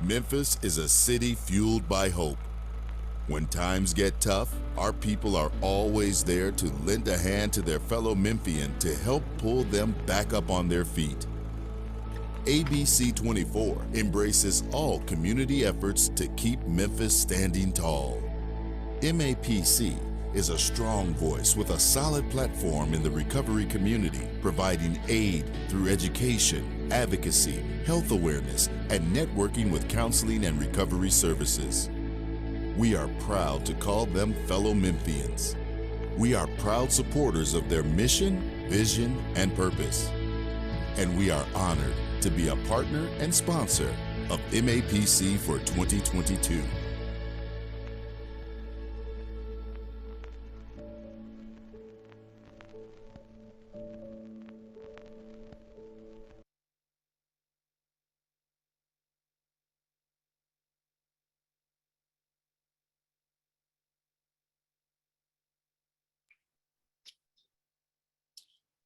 Memphis is a city fueled by hope. When times get tough, our people are always there to lend a hand to their fellow Memphian to help pull them back up on their feet. ABC 24 embraces all community efforts to keep Memphis standing tall. MAPC is a strong voice with a solid platform in the recovery community, providing aid through education, advocacy, health awareness, and networking with counseling and recovery services. We are proud to call them fellow Memphians. We are proud supporters of their mission, vision, and purpose. And we are honored to be a partner and sponsor of MAPC for 2022.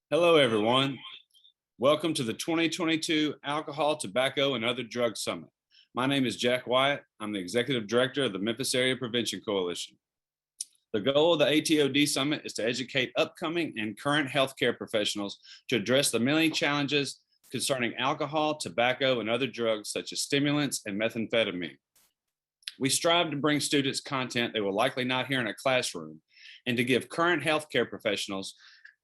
Hello, everyone. Welcome to the 2022 Alcohol, Tobacco, and Other Drugs Summit. My name is Jack Wyatt. I'm the Executive Director of the Memphis Area Prevention Coalition. The goal of the ATOD Summit is to educate upcoming and current healthcare professionals to address the many challenges concerning alcohol, tobacco, and other drugs such as stimulants and methamphetamine. We strive to bring students content they will likely not hear in a classroom and to give current healthcare professionals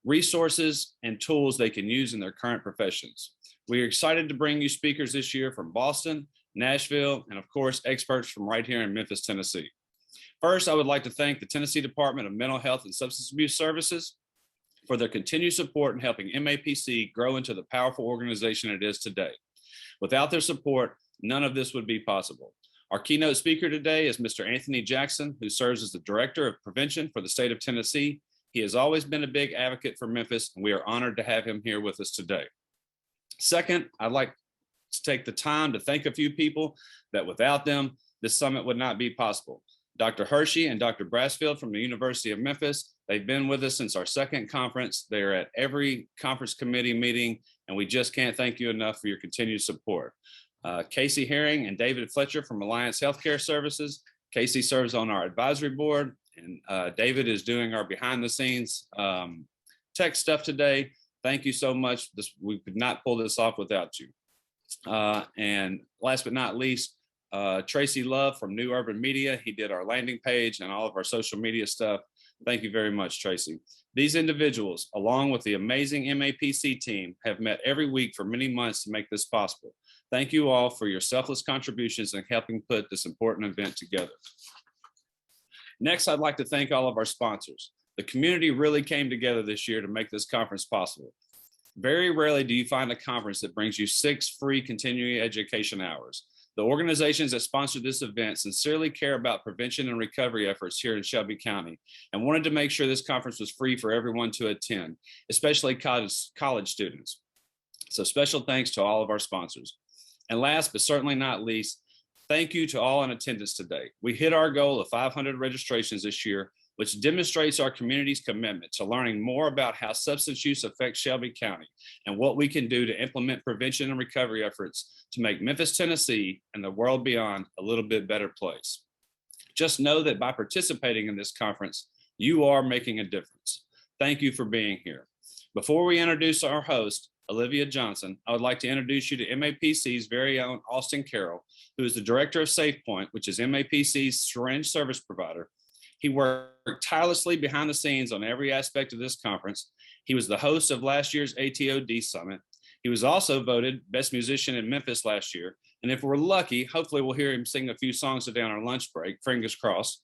resources and tools they can use in their current professions. We are excited to bring you speakers this year from Boston, Nashville, and of course, experts from right here in Memphis, Tennessee. First, I would like to thank the Tennessee Department of Mental Health and Substance Abuse Services for their continued support in helping MAPC grow into the powerful organization it is today. Without their support, none of this would be possible. Our keynote speaker today is Mr. Anthony Jackson, who serves as the Director of Prevention for the state of Tennessee. He has always been a big advocate for Memphis, and we are honored to have him here with us today. Second, I'd like to take the time to thank a few people that without them, this summit would not be possible. Dr. Hershey and Dr. Brassfield from the University of Memphis, they've been with us since our second conference. They are at every conference committee meeting, and we just can't thank you enough for your continued support. Casey Herring and David Fletcher from Alliance Healthcare Services. Casey serves on our advisory board, and David is doing our behind the scenes tech stuff today. Thank you so much. We could not pull this off without you. And last but not least, Tracy Love from New Urban Media. He did our landing page and all of our social media stuff. Thank you very much, Tracy. These individuals, along with the amazing MAPC team, have met every week for many months to make this possible. Thank you all for your selfless contributions in helping put this important event together. Next, I'd like to thank all of our sponsors. The community really came together this year to make this conference possible. Very rarely do you find a conference that brings you 6 free continuing education hours. The organizations that sponsored this event sincerely care about prevention and recovery efforts here in Shelby County and wanted to make sure this conference was free for everyone to attend, especially college students. So special thanks to all of our sponsors. And last but certainly not least, thank you to all in attendance today. We hit our goal of 500 registrations this year, which demonstrates our community's commitment to learning more about how substance use affects Shelby County and what we can do to implement prevention and recovery efforts to make Memphis, Tennessee, and the world beyond a little bit better place. Just know that by participating in this conference, you are making a difference. Thank you for being here. Before we introduce our host, Olivia Johnson, I would like to introduce you to MAPC's very own Austin Carroll, who is the Director of SafePoint, which is MAPC's syringe service provider. He worked tirelessly behind the scenes on every aspect of this conference. He was the host of last year's ATOD Summit. He was also voted Best Musician in Memphis last year. And if we're lucky, hopefully we'll hear him sing a few songs today on our lunch break, fingers crossed.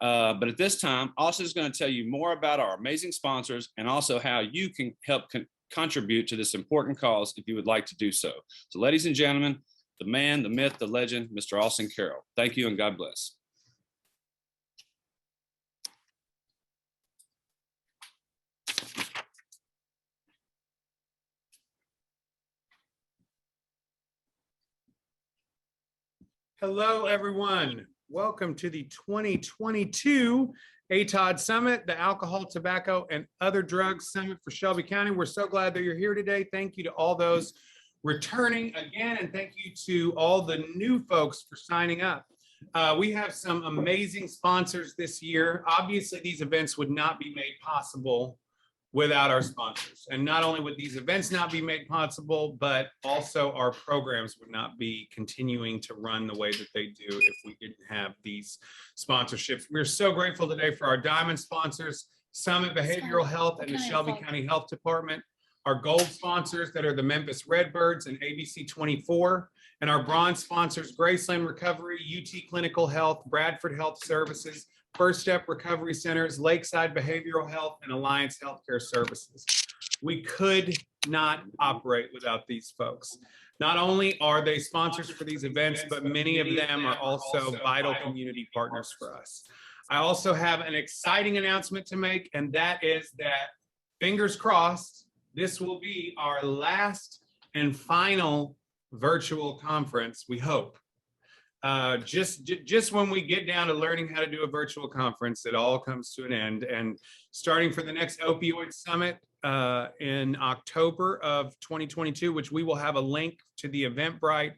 But at this time, Austin is going to tell you more about our amazing sponsors and also how you can help contribute to this important cause if you would like to do so. So ladies and gentlemen, the man, the myth, the legend, Mr. Austin Carroll. Thank you and God bless. Hello, everyone. Welcome to the 2022 ATOD Summit, the Alcohol, Tobacco, and Other Drugs Summit for Shelby County. We're so glad that you're here today. Thank you to all those returning again, and thank you to all the new folks for signing up. We have some amazing sponsors this year. Obviously, these events would not be made possible without our sponsors. And not only would these events not be made possible, but also our programs would not be continuing to run the way that they do if we didn't have these sponsorships. We're so grateful today for our diamond sponsors, Summit Behavioral Health and the Shelby County Health Department, our gold sponsors that are the Memphis Redbirds and ABC 24, and our bronze sponsors, Graceland Recovery, UT Clinical Health, Bradford Health Services, First Step Recovery Centers, Lakeside Behavioral Health, and Alliance Healthcare Services. We could not operate without these folks. Not only are they sponsors for these events, but many of them are also vital community partners for us. I also have an exciting announcement to make, and that is that, fingers crossed, this will be our last and final virtual conference, we hope. Just when we get down to learning how to do a virtual conference, it all comes to an end. And starting for the next opioid summit in October of 2022, which we will have a link to the Eventbrite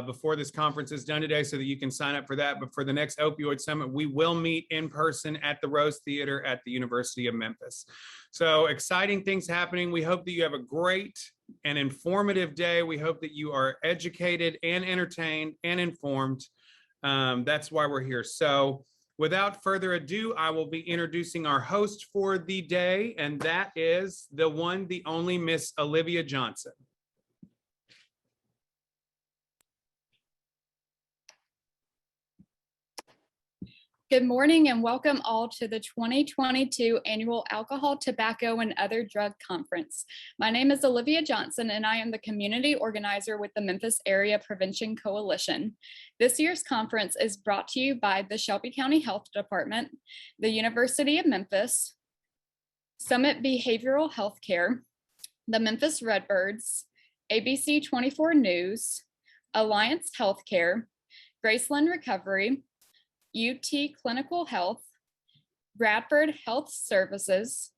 before this conference is done today so that you can sign up for that. But for the next opioid summit, we will meet in person at the Rose Theater at the University of Memphis. So exciting things happening. We hope that you have a great and informative day. We hope that you are educated and entertained and informed. That's why we're here. So without further ado, I will be introducing our host for the day, and that is the one, the only Miss Olivia Johnson. Good morning and welcome all to the 2022 Annual Alcohol, Tobacco, and Other Drug Conference. My name is Olivia Johnson and I am the community organizer with the Memphis Area Prevention Coalition. This year's conference is brought to you by the Shelby County Health Department, the University of Memphis, Summit Behavioral Health Care, the Memphis Redbirds, ABC 24 News, Alliance Healthcare, Graceland Recovery, UT Clinical Health, Bradford Health Services,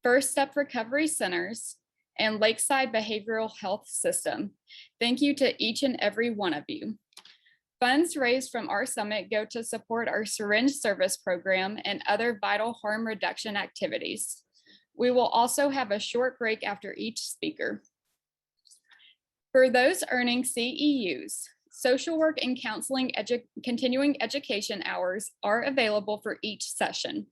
First Step Recovery Centers, and Lakeside Behavioral Health System. Thank you to each and every one of you. Funds raised from our summit go to support our syringe service program and other vital harm reduction activities. We will also have a short break after each speaker. For those earning CEUs, social work and counseling continuing education hours are available for each session.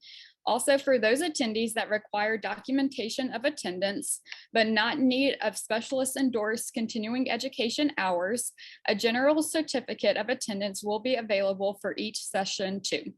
Also, for those attendees that require documentation of attendance, but not in need of specialist endorsed continuing education hours, a general certificate of attendance will be available for each session too.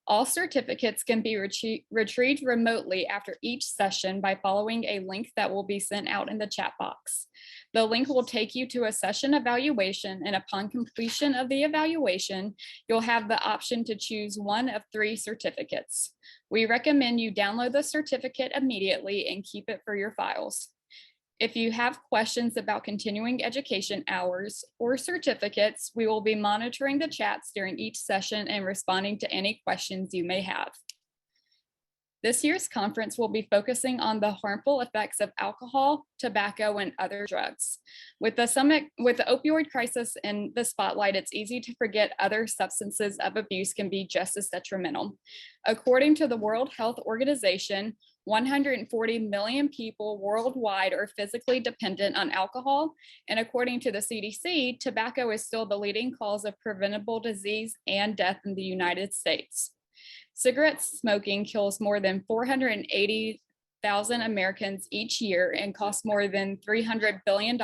All certificates can be retrieved remotely after each session by following a link that will be sent out in the chat box. The link will take you to a session evaluation, and upon completion of the evaluation, you'll have the option to choose one of 3 certificates. We recommend you download the certificate immediately and keep it for your files. If you have questions about continuing education hours or certificates, we will be monitoring the chats during each session and responding to any questions you may have. This year's conference will be focusing on the harmful effects of alcohol, tobacco, and other drugs. With the opioid crisis in the spotlight, it's easy to forget other substances of abuse can be just as detrimental. According to the World Health Organization, 140 million people worldwide are physically dependent on alcohol, and according to the CDC, tobacco is still the leading cause of preventable disease and death in the United States. Cigarette smoking kills more than 480,000 Americans each year and costs more than $300 billion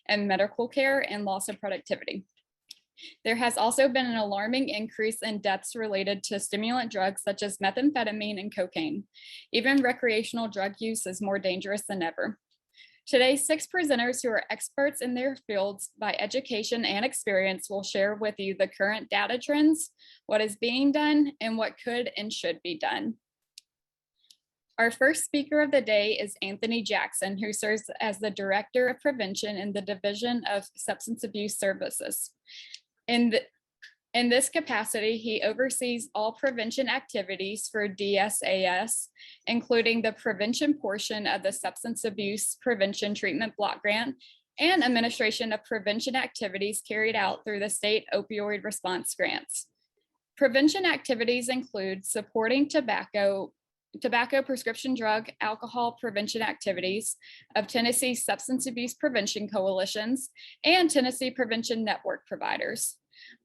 in medical care and loss of productivity. There has also been an alarming increase in deaths related to stimulant drugs such as methamphetamine and cocaine. Even recreational drug use is more dangerous than ever. Today, 6 presenters who are experts in their fields by education and experience will share with you the current data trends, what is being done, and what could and should be done. Our first speaker of the day is Anthony Jackson, who serves as the Director of Prevention in the Division of Substance Abuse Services. In this capacity, he oversees all prevention activities for DSAS, including the prevention portion of the Substance Abuse Prevention Treatment Block Grant and administration of prevention activities carried out through the state opioid response grants. Prevention activities include supporting tobacco, prescription drug, alcohol prevention activities of Tennessee Substance Abuse Prevention Coalitions and Tennessee Prevention Network providers.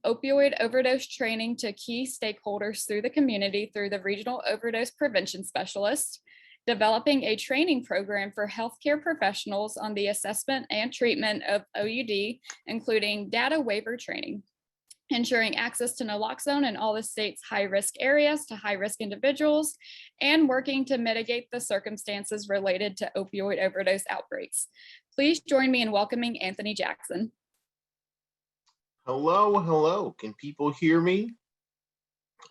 Opioid overdose training to key stakeholders through the community through the Regional Overdose Prevention Specialist, developing a training program for healthcare professionals on the assessment and treatment of OUD, including data waiver training, ensuring access to naloxone in all the state's high-risk areas to high-risk individuals, and working to mitigate the circumstances related to opioid overdose outbreaks. Please join me in welcoming Anthony Jackson. Hello, hello. Can people hear me?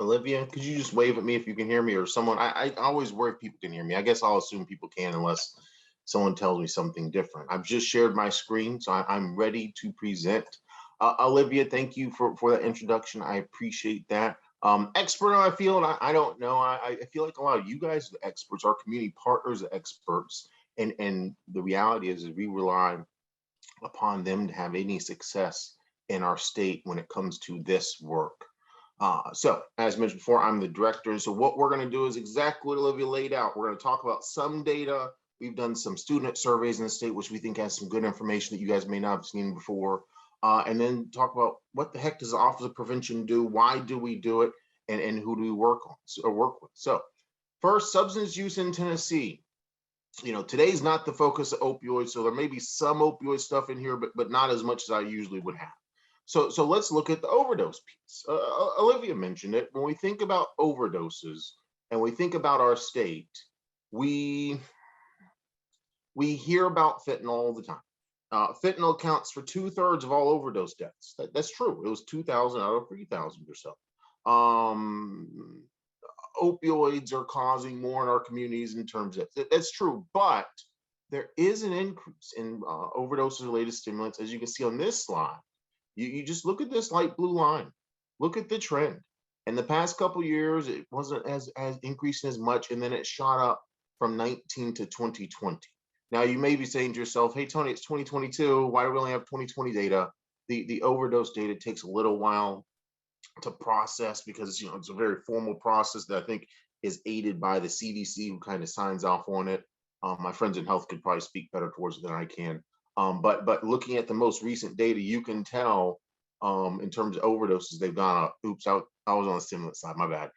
Olivia, could you just wave at me if you can hear me, or someone? I always worry if people can hear me. I guess I'll assume people can unless someone tells me something different. I've just shared my screen, so I'm ready to present. Olivia, thank you for that introduction. I appreciate that. Expert on my field, I don't know. I feel like a lot of you guys are the experts, our community partners are experts, and the reality is we rely upon them to have any success in our state when it comes to this work. So as mentioned before, I'm the director. So what we're going to do is exactly what Olivia laid out. We're going to talk about some data. We've done some student surveys in the state, which we think has some good information that you guys may not have seen before. And then talk about what the heck does the Office of Prevention do? Why do we do it? And who do we work on or work with? So first, substance use in Tennessee. You know, today's not the focus of opioids, so there may be some opioid stuff in here, but not as much as I usually would have. So let's look at the overdose piece. Olivia mentioned it. When we think about overdoses and we think about our state, we hear about fentanyl all the time. Fentanyl accounts for 2/3 of all overdose deaths. That's true. It was 2,000 out of 3,000 or so. Opioids are causing more in our communities in terms of that's true, but there is an increase in overdoses related stimulants, as you can see on this slide. You just look at this light blue line, look at the trend. In the past couple of years, it wasn't as increasing as much, and then it shot up from 19 to 2020. Now you may be saying to yourself, hey Tony, it's 2022, why do we only have 2020 data? The overdose data takes a little while to process because it's a very formal process that I think is aided by the CDC, who kind of signs off on it. My friends in health could probably speak better towards it than I can. But looking at the most recent data, you can tell in terms of overdoses, they've gone up. Oops, I was on the stimulant side, my bad.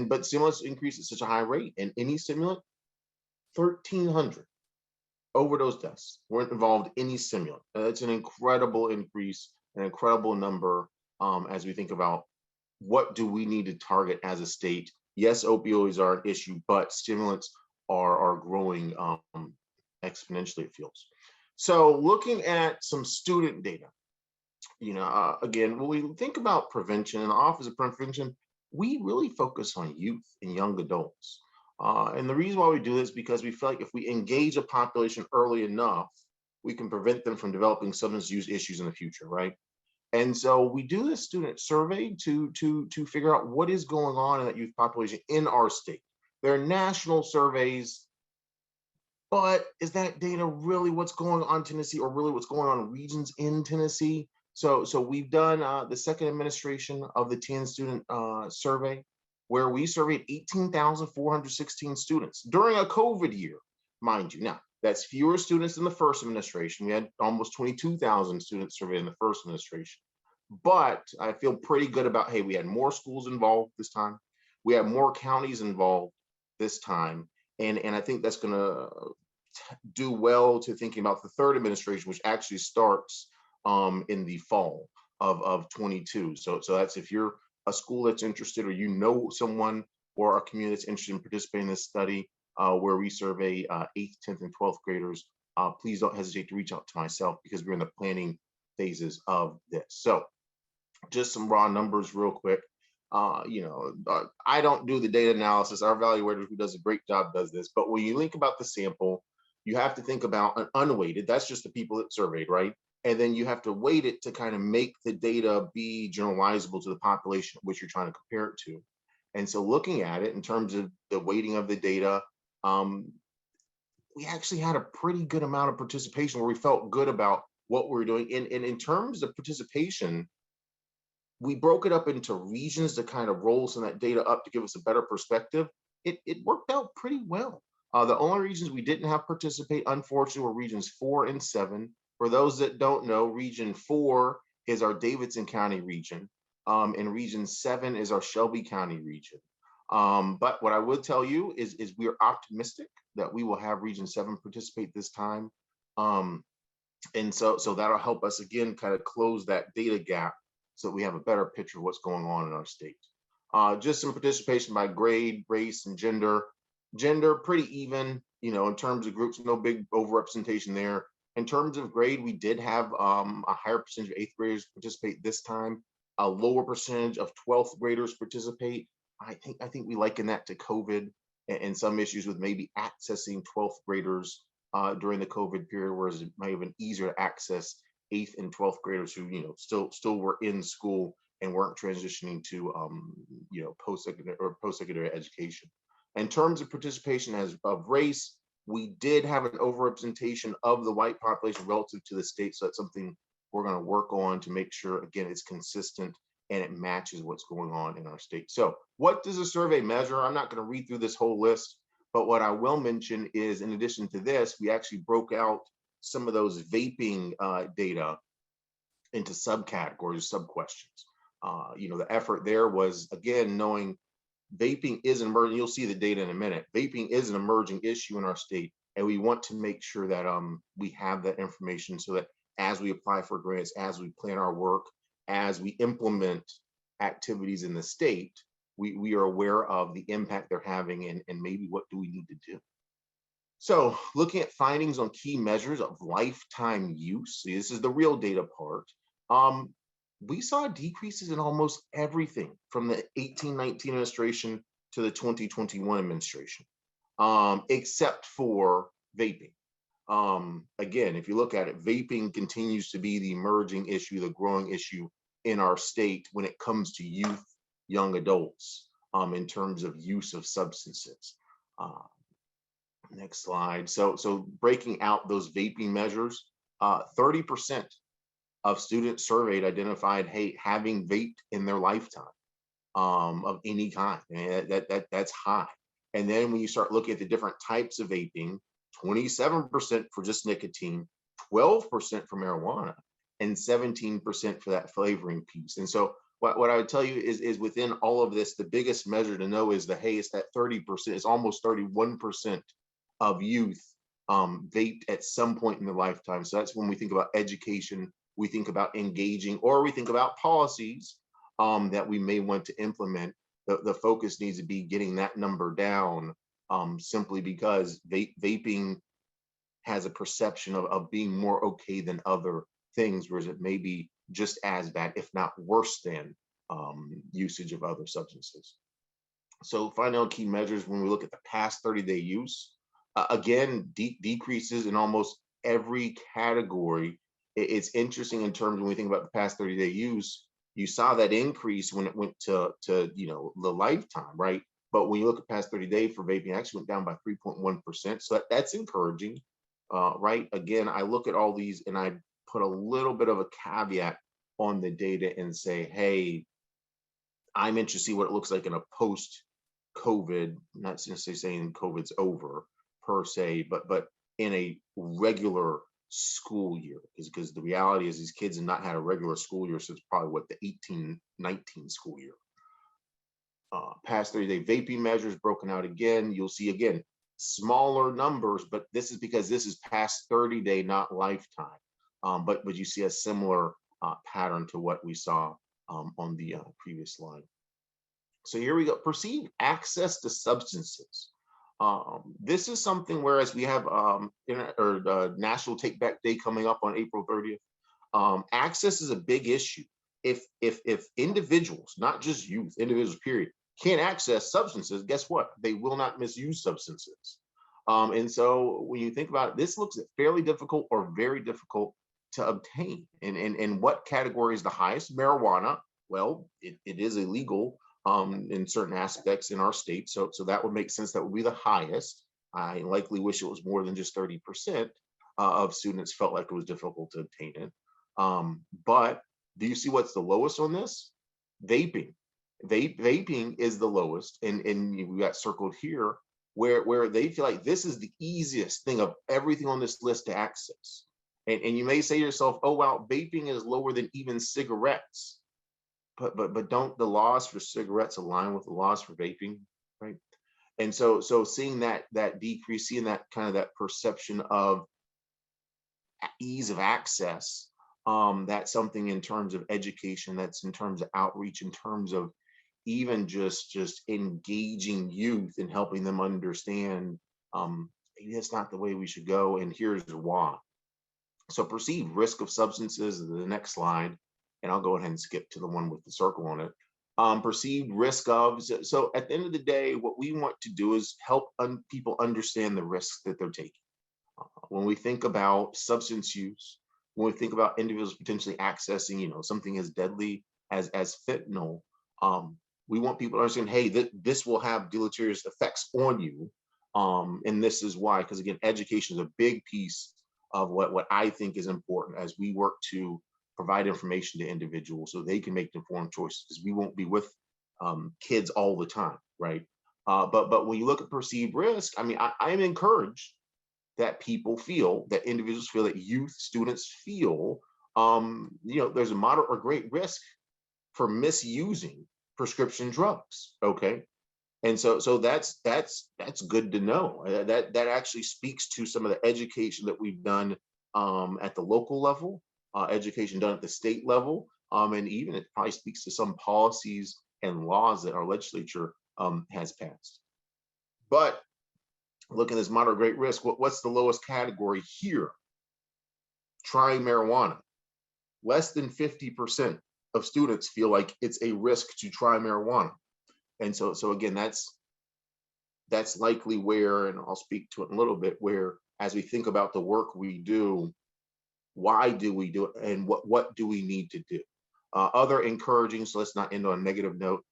But stimulants increase at such a high rate, and any stimulant, 1,300 overdose deaths weren't involved in any stimulant. It's an incredible increase, an incredible number as we think about what do we need to target as a state. Yes, opioids are an issue, but stimulants are growing exponentially, it feels. So looking at some student data, again, when we think about prevention and the Office of Prevention, we really focus on youth and young adults. And the reason why we do this is because we feel like if we engage a population early enough, we can prevent them from developing substance use issues in the future, right? And so we do this student survey to figure out what is going on in that youth population in our state. There are national surveys, but is that data really what's going on in Tennessee, or really what's going on in regions in Tennessee? So we've done the second administration of the 10 student survey, where we surveyed 18,416 students during a COVID year, mind you. Now, that's fewer students than the first administration. We had almost 22,000 students surveyed in the first administration. But I feel pretty good about, hey, we had more schools involved this time. We had more counties involved this time. And I think that's going to do well to thinking about the third administration, which actually starts in the fall of 22. So that's if you're a school that's interested, or someone or a community that's interested in participating in this study where we survey 8th, 10th, and 12th graders, please don't hesitate to reach out to myself because we're in the planning phases of this. So just some raw numbers real quick. I don't do the data analysis. Our evaluator, who does a great job, does this. But when you think about the sample, you have to think about an unweighted. That's just the people that surveyed, right? And then you have to weight it to kind of make the data be generalizable to the population which you're trying to compare it to. And so looking at it in terms of the weighting of the data, we actually had a pretty good amount of participation where we felt good about what we were doing. And in terms of participation, we broke it up into regions to kind of roll some of that data up to give us a better perspective. It worked out pretty well. The only regions we didn't have participate, unfortunately, were regions 4 and 7. For those that don't know, region 4 is our Davidson County region, and region 7 is our Shelby County region. But what I would tell you is we're optimistic that we will have region 7 participate this time. And so that'll help us again kind of close that data gap so that we have a better picture of what's going on in our state. Just some participation by grade, race, and gender. Gender, pretty even, in terms of groups, no big overrepresentation there. In terms of grade, we did have a higher percentage of 8th graders participate this time, a lower percentage of 12th graders participate. I think we liken that to COVID and some issues with maybe accessing 12th graders during the COVID period, whereas it might have been easier to access 8th and 12th graders who, still were in school and weren't transitioning to, post-secondary education. In terms of participation of race, we did have an overrepresentation of the white population relative to the state. So that's something we're going to work on to make sure, again, it's consistent and it matches what's going on in our state. So what does the survey measure? I'm not going to read through this whole list, but what I will mention is, in addition to this, we actually broke out some of those vaping data into subcategories, sub-questions. The effort there was, again, knowing vaping is an emerging, you'll see the data in a minute, vaping is an emerging issue in our state, and we want to make sure that we have that information so that as we apply for grants, as we plan our work, as we implement activities in the state, we are aware of the impact they're having and maybe what do we need to do. So looking at findings on key measures of lifetime use, see, this is the real data part. We saw decreases in almost everything from the 18-19 administration to the 2021 administration, except for vaping. Again, if you look at it, vaping continues to be the emerging issue, the growing issue in our state when it comes to youth, young adults, in terms of use of substances. Next slide. So breaking out those vaping measures, 30% of students surveyed identified, hey, having vaped in their lifetime of any kind. And that's high. And then when you start looking at the different types of vaping, 27% for just nicotine, 12% for marijuana, and 17% for that flavoring piece. And so what I would tell you is within all of this, the biggest measure to know is it's that 30%, it's almost 31% of youth vaped at some point in their lifetime. So that's when we think about education, we think about engaging, or we think about policies that we may want to implement. The focus needs to be getting that number down, simply because vaping has a perception of being more okay than other things, whereas it may be just as bad, if not worse than usage of other substances. So final key measures, when we look at the past 30-day use, again, decreases in almost every category. It's interesting in terms when we think about the past 30-day use, you saw that increase when it went to the lifetime, right? But when you look at past 30-day for vaping, it actually went down by 3.1%. So that's encouraging, right? Again, I look at all these and I put a little bit of a caveat on the data and say, hey, I'm interested to see what it looks like in a post-COVID, not necessarily saying COVID's over per se, but in a regular school year, because the reality is these kids have not had a regular school year since probably the 18-19 school year. Past 30-day vaping measures broken out again. You'll see again smaller numbers, but this is because this is past 30-day, not lifetime. But you see a similar pattern to what we saw on the previous slide. So here we go. Perceived access to substances. This is something, whereas we have National Take Back Day coming up on April 30th. Access is a big issue. If individuals, not just youth, individuals period, can't access substances, guess what? They will not misuse substances. And so when you think about it, this looks fairly difficult or very difficult to obtain. And what category is the highest? Marijuana. Well, it is illegal in certain aspects in our state. So that would make sense. That would be the highest. I likely wish it was more than just 30% of students felt like it was difficult to obtain it. But do you see what's the lowest on this? Vaping. Vaping is the lowest, and we got circled here where they feel like this is the easiest thing of everything on this list to access. And you may say to yourself, oh, wow, vaping is lower than even cigarettes. But don't the laws for cigarettes align with the laws for vaping, right? And so seeing that decrease, seeing that kind of that perception of ease of access, that's something in terms of education, that's in terms of outreach, in terms of even just engaging youth and helping them understand maybe that's not the way we should go, and here's why. So perceived risk of substances is the next slide, and I'll go ahead and skip to the one with the circle on it. Perceived risk of, so at the end of the day, what we want to do is help people understand the risks that they're taking. When we think about substance use, when we think about individuals potentially accessing, something as deadly as fentanyl, we want people to understand, hey, this will have deleterious effects on you. And this is why, because again, education is a big piece of what I think is important as we work to provide information to individuals so they can make informed choices, because we won't be with kids all the time, right? But when you look at perceived risk, I mean, I am encouraged that people feel, that individuals feel, that youth, students feel, there's a moderate or great risk for misusing prescription drugs. Okay, and so that's good to know. That actually speaks to some of the education that we've done at the local level, education done at the state level, and even it probably speaks to some policies and laws that our legislature has passed. But look at this moderate great risk. What's the lowest category here? Trying marijuana. Less than 50% of students feel like it's a risk to try marijuana. And so again, that's likely where, and I'll speak to it in a little bit, where as we think about the work we do, why do we do it, and what do we need to do? Other encouraging, so let's not end on a negative note,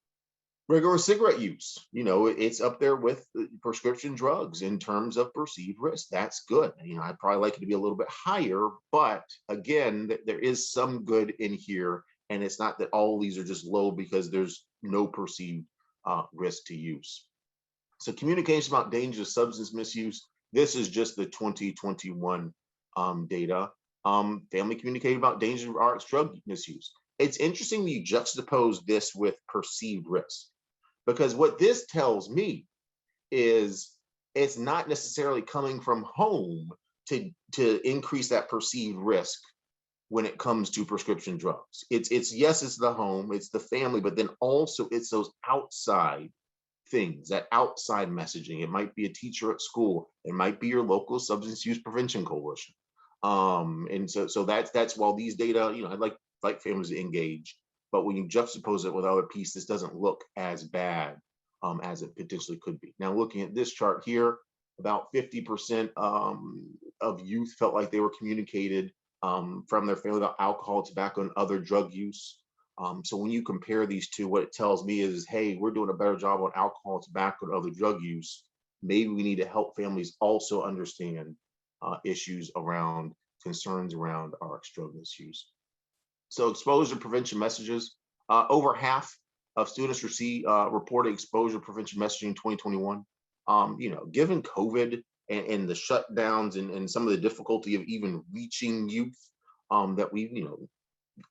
regular cigarette use, it's up there with prescription drugs in terms of perceived risk. That's good. I'd probably like it to be a little bit higher, but again, there is some good in here, and it's not that all these are just low because there's no perceived risk to use. So communication about dangers of substance misuse, this is just the 2021 data. Family communicating about dangers of RX drug misuse. It's interesting when you juxtapose this with perceived risk, because what this tells me is it's not necessarily coming from home to increase that perceived risk when it comes to prescription drugs. It's yes, it's the home, it's the family, but then also it's those outside things, that outside messaging. It might be a teacher at school, it might be your local substance use prevention coalition. And so that's while these data, I'd like families to engage, but when you juxtapose it with other pieces, this doesn't look as bad as it potentially could be. Now, looking at this chart here, about 50% of youth felt like they were communicated from their family about alcohol, tobacco, and other drug use. So when you compare these two, what it tells me is, hey, we're doing a better job on alcohol, tobacco, and other drug use. Maybe we need to help families also understand issues around, concerns around RX drug misuse. So exposure prevention messages, over half of students reported exposure prevention messaging in 2021. Given COVID and the shutdowns and some of the difficulty of even reaching youth, that we've,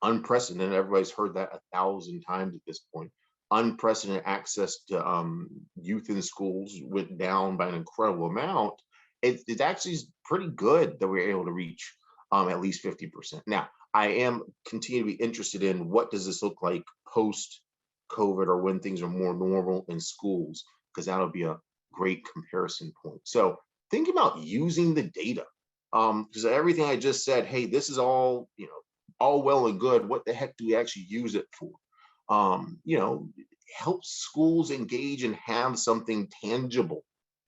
unprecedented, everybody's heard that 1,000 times at this point. Unprecedented access to youth in schools went down by an incredible amount. It's actually pretty good that we're able to reach at least 50%. Now, I am continue to be interested in what does this look like post COVID, or when things are more normal in schools, because that'll be a great comparison point. So think about using the data, because everything I just said, hey, this is all, all well and good. What the heck do we actually use it for? Help schools engage and have something tangible.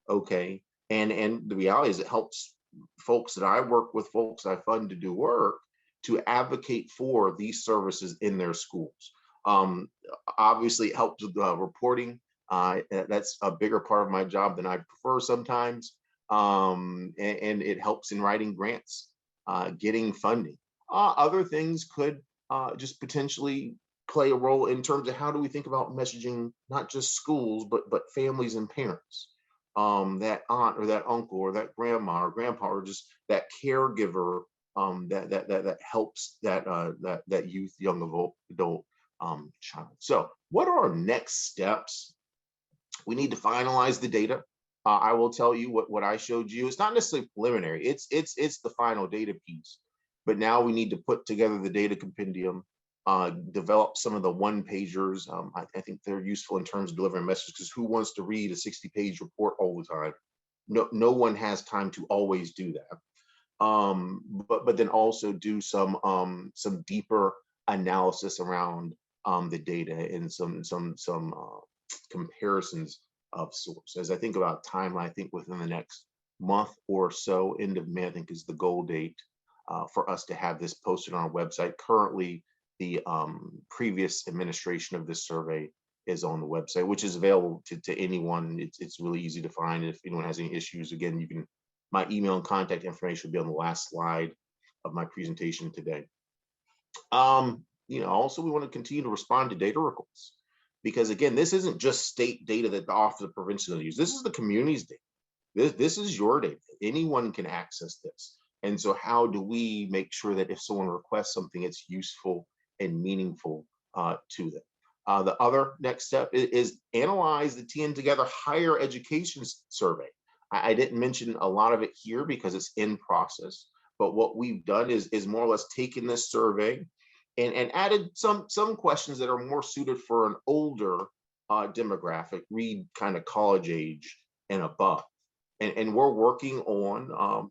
Okay. And the reality is it helps folks that I work with, folks I fund to do work, to advocate for these services in their schools. Obviously, it helps with reporting. That's a bigger part of my job than I prefer sometimes. and it helps in writing grants, getting funding. Other things could just potentially play a role in terms of how do we think about messaging, not just schools, but families and parents. That aunt or that uncle or that grandma or grandpa or just that caregiver that helps that youth, young adult child. So, what are our next steps? We need to finalize the data. I will tell you what I showed you. It's not necessarily preliminary. It's the final data piece. But now we need to put together the data compendium, develop some of the one pagers. I think they're useful in terms of delivering messages, because who wants to read a 60-page report all the time? No one has time to always do that. But then also do some deeper analysis around the data and some comparisons of sorts. As I think about timeline, I think within the next month or so, end of May, I think is the goal date for us to have this posted on our website. Currently, the previous administration of this survey is on the website, which is available to anyone. It's really easy to find. If anyone has any issues, again, you can. My email and contact information will be on the last slide of my presentation today. Also we want to continue to respond to data requests, because again, this isn't just state data that the Office of Prevention will use. This is the community's data. This is your data. Anyone can access this. And so how do we make sure that if someone requests something, it's useful and meaningful to them? The other next step is analyze the TN Together higher education survey. I didn't mention a lot of it here because it's in process, but what we've done is more or less taken this survey and added some questions that are more suited for an older demographic, read kind of college age and above. And we're working on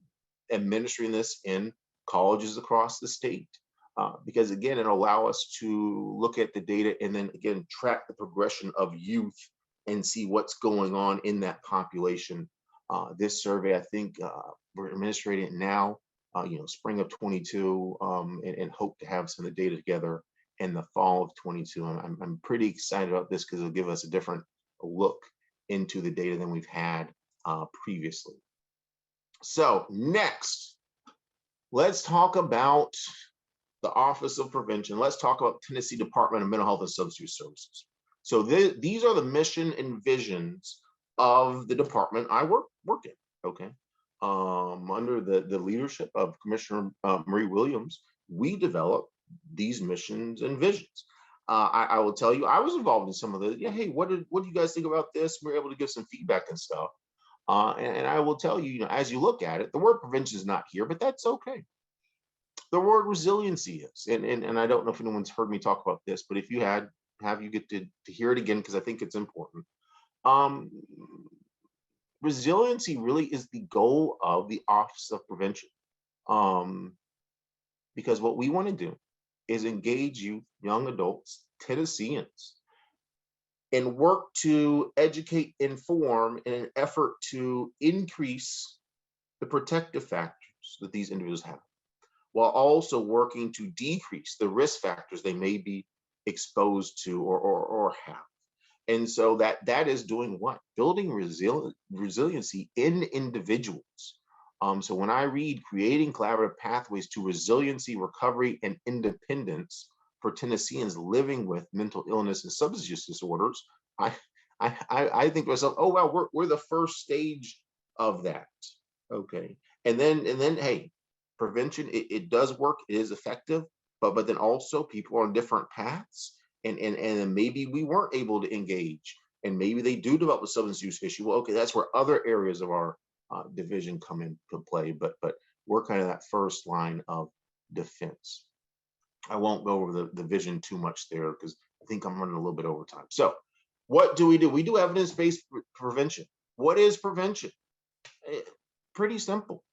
administering this in colleges across the state, because again, it'll allow us to look at the data and then again, track the progression of youth and see what's going on in that population. This survey, I think we're administrating it now, spring of 22, and hope to have some of the data together in the fall of 22. I'm pretty excited about this because it'll give us a different look into the data than we've had previously. So next, let's talk about the Office of Prevention. Let's talk about Tennessee Department of Mental Health and Substance Use Services. So these are the mission and visions of the department I work in, okay? Under the leadership of Commissioner Marie Williams, we develop these missions and visions. I will tell you, I was involved in some of the, hey, what do you guys think about this? We were able to give some feedback and stuff. And I will tell you, as you look at it, the word prevention is not here, but that's okay. The word resiliency is, and I don't know if anyone's heard me talk about this, but if you you get to hear it again, because I think it's important. Resiliency really is the goal of the Office of Prevention, because what we want to do is engage youth, young adults, Tennesseans, and work to educate, inform in an effort to increase the protective factors that these individuals have, while also working to decrease the risk factors they may be exposed to or have. And so that is doing what? Building resiliency in individuals. So when I read creating collaborative pathways to resiliency, recovery, and independence for Tennesseans living with mental illness and substance use disorders, I think to myself, oh wow, we're the first stage of that. Okay. And then hey, prevention, it does work, it is effective, but then also people are on different paths. And maybe we weren't able to engage, and maybe they do develop a substance use issue. Well, okay, that's where other areas of our division come into play, but we're kind of that first line of defense. I won't go over the vision too much there because I think I'm running a little bit over time. So what do? We do evidence-based prevention. What is prevention? Pretty simple.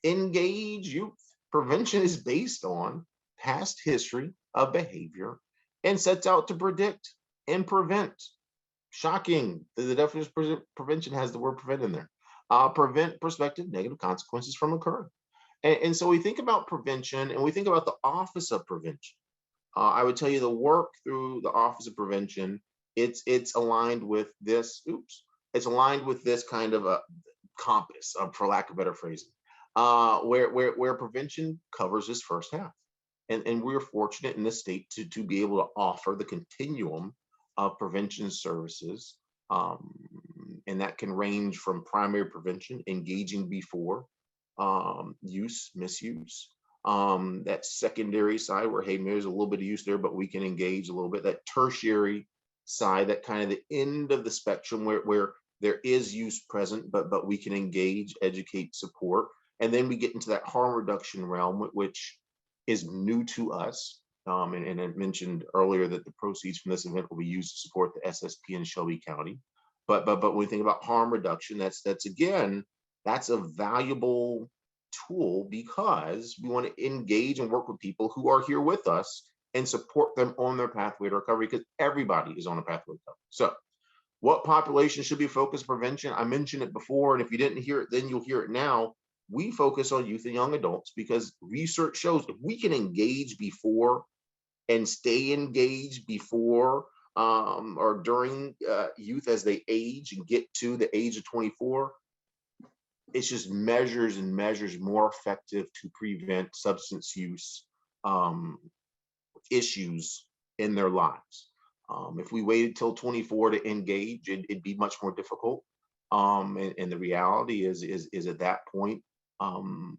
Engage youth. Prevention is based on past history of behavior and sets out to predict and prevent. Shocking. The definition of prevention has the word prevent in there. Prevent prospective negative consequences from occurring. And so we think about prevention and we think about the Office of Prevention. I would tell you the work through the Office of Prevention, it's aligned with this, it's aligned with this kind of compass, for lack of better phrasing, where prevention covers this first half. And we're fortunate in this state to be able to offer the continuum of prevention services. And that can range from primary prevention, engaging before use, misuse. That secondary side where, hey, there's a little bit of use there, but we can engage a little bit. That tertiary side, that kind of the end of the spectrum where there is use present, but we can engage, educate, support. And then we get into that harm reduction realm, which is new to us. And I mentioned earlier that the proceeds from this event will be used to support the SSP in Shelby County. But when we think about harm reduction, that's a valuable tool because we want to engage and work with people who are here with us and support them on their pathway to recovery, because everybody is on a pathway to recovery. So what population should be focused prevention? I mentioned it before, and if you didn't hear it then, you'll hear it now. We focus on youth and young adults because research shows if we can engage before and stay engaged before or during youth as they age and get to the age of 24, it's just measures and measures more effective to prevent substance use issues in their lives. If we waited till 24 to engage, it'd be much more difficult. And the reality is at that point,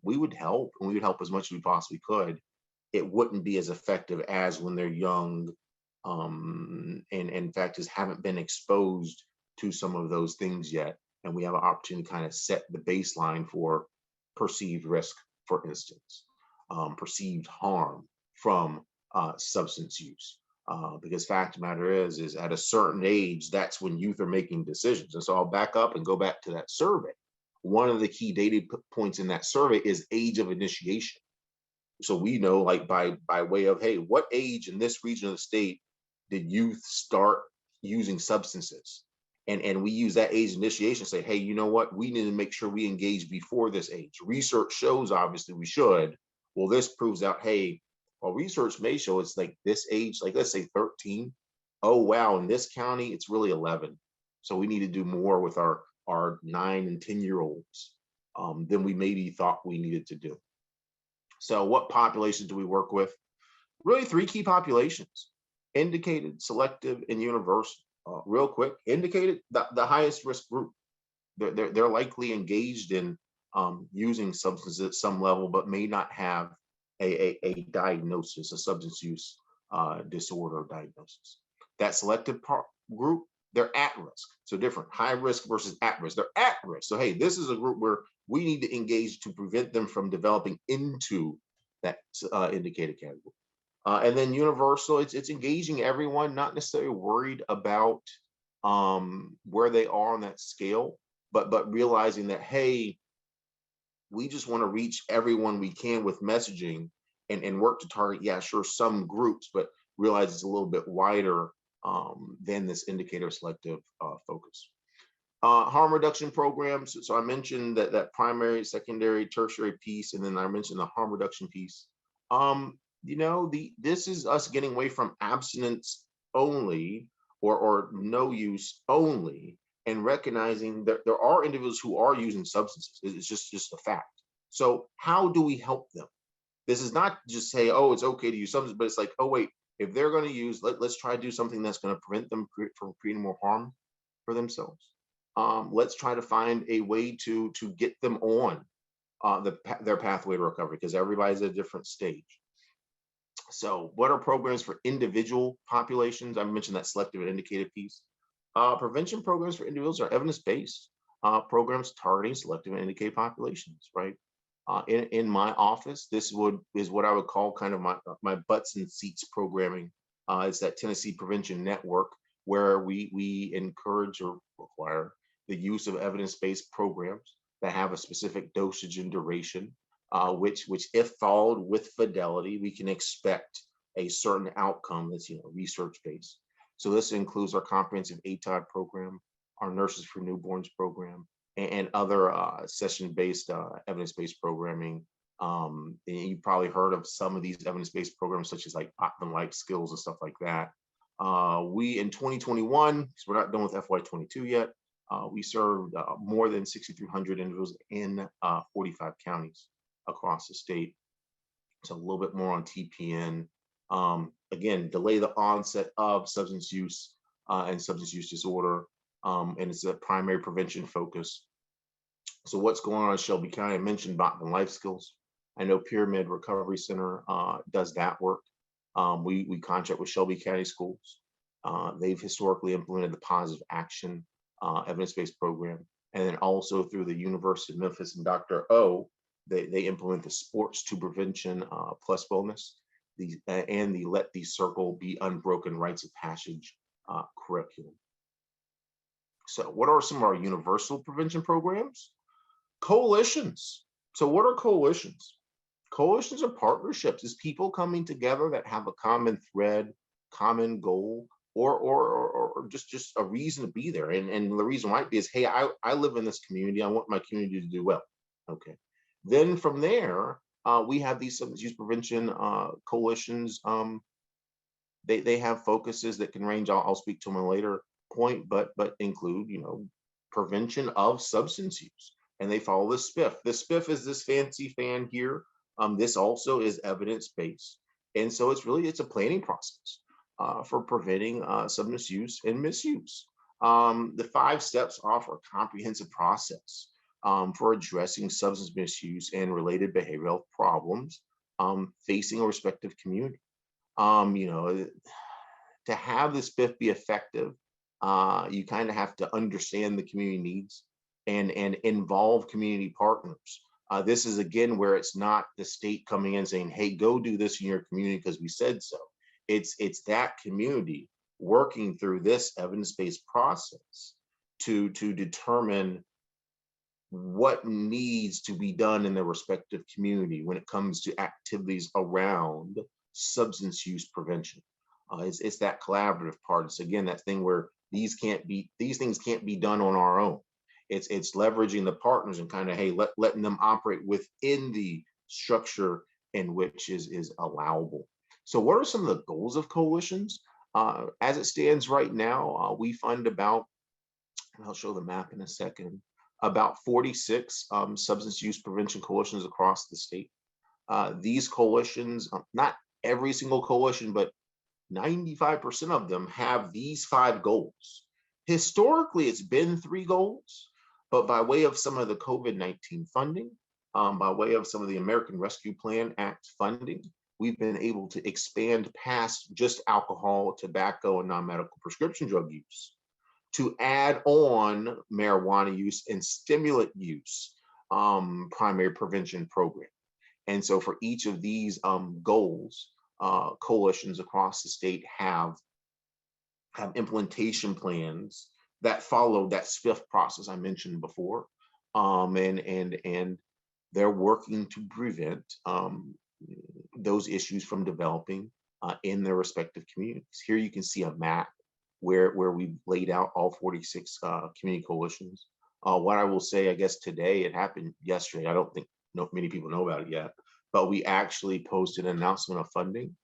we would help, and we would help as much as we possibly could. It wouldn't be as effective as when they're young, and in fact, just haven't been exposed to some of those things yet. And we have an opportunity to kind of set the baseline for perceived risk, for instance, perceived harm from substance use. Because fact of the matter is at a certain age, that's when youth are making decisions. And so I'll back up and go back to that survey. One of the key data points in that survey is age of initiation. So we know, like by way of, hey, what age in this region of the state did youth start using substances? And we use that age initiation to say, hey, you know what? We need to make sure we engage before this age. Research shows, obviously, we should. Well, this proves out, hey, well, research may show it's like this age, like let's say 13. Oh, wow, in this county, it's really 11. So we need to do more with our 9 and 10-year-olds than we maybe thought we needed to do. So what populations do we work with? Really 3 key populations: indicated, selective, and universal. Real quick, indicated, the highest risk group. They're likely engaged in using substances at some level, but may not have a diagnosis, a substance use disorder diagnosis. That selective group, they're at risk. So different, high risk versus at risk. They're at risk. So hey, this is a group where we need to engage to prevent them from developing into that indicated category. And then universal, it's engaging everyone, not necessarily worried about where they are on that scale, but realizing that, hey, we just want to reach everyone we can with messaging and work to target, yeah, sure, some groups, but realize it's a little bit wider than this indicator selective focus. Harm reduction programs. So I mentioned that primary, secondary, tertiary piece, and then I mentioned the harm reduction piece. This is us getting away from abstinence only or no use only, and recognizing that there are individuals who are using substances. It's just a fact. So how do we help them? This is not just say, oh, it's okay to use substances, but it's like, oh, wait, if they're going to use, let's try to do something that's going to prevent them from creating more harm for themselves. Let's try to find a way to get them on their pathway to recovery, because everybody's at a different stage. So what are programs for individual populations? I mentioned that selective and indicated piece. Prevention programs for individuals are evidence-based programs targeting selective and indicated populations, right? In my office, this is what I would call kind of my butts and seats programming. It's that Tennessee Prevention Network, where we encourage or require the use of evidence-based programs that have a specific dosage and duration, which if followed with fidelity, we can expect a certain outcome that's research-based. So this includes our comprehensive ATOD program, our Nurses for Newborns program, and other session-based, evidence-based programming. And you've probably heard of some of these evidence-based programs, such as like Optum Life Skills and stuff like that. We in 2021, because we're not done with FY22 yet, We served more than 6,300 individuals in 45 counties across the state. So a little bit more on TPN. Again, delay the onset of substance use and substance use disorder. And it's a primary prevention focus. So what's going on in Shelby County? I mentioned Botman Life Skills. I know Pyramid Recovery Center does that work. We contract with Shelby County Schools. They've historically implemented the positive action evidence-based program. And then also through the University of Memphis and Dr. O, they implement the Sports to Prevention plus Wellness, and the Let the Circle Be Unbroken Rites of Passage curriculum. So what are some of our universal prevention programs? Coalitions. So what are coalitions? Coalitions are partnerships. It's people coming together that have a common thread, common goal, or just a reason to be there. And the reason might be is, hey, I live in this community. I want my community to do well. Okay. Then from there, we have these substance use prevention coalitions. They have focuses that can range. I'll speak to them in a later point, but include, prevention of substance use. And they follow the SPIF. The SPIF is this fancy fan here. This also is evidence-based. And so it's a planning process for preventing substance use and misuse. The 5 steps offer a comprehensive process for addressing substance misuse and related behavioral problems facing a respective community. To have this SPIF be effective, you kind of have to understand the community needs and involve community partners. This is again where it's not the state coming in saying, hey, go do this in your community because we said so. It's that community working through this evidence-based process to determine what needs to be done in their respective community when it comes to activities around substance use prevention. It's that collaborative part. It's again that thing where these things can't be done on our own. It's leveraging the partners and kind of, hey, letting them operate within the structure in which is allowable. So what are some of the goals of coalitions? As it stands right now, we fund about, and I'll show the map in a second, about 46 substance use prevention coalitions across the state. These coalitions, not every single coalition, but 95% of them have these 5 goals. Historically, it's been 3 goals, but by way of some of the COVID-19 funding, by way of some of the American Rescue Plan Act funding, we've been able to expand past just alcohol, tobacco, and non-medical prescription drug use to add on marijuana use and stimulant use primary prevention program. And so for each of these goals, coalitions across the state have implementation plans that follow that SPIF process I mentioned before, and they're working to prevent those issues from developing in their respective communities. Here you can see a map where we laid out all 46 community coalitions. What I will say, I guess today, it happened yesterday. I don't think many people know about it yet, but we actually posted an announcement of funding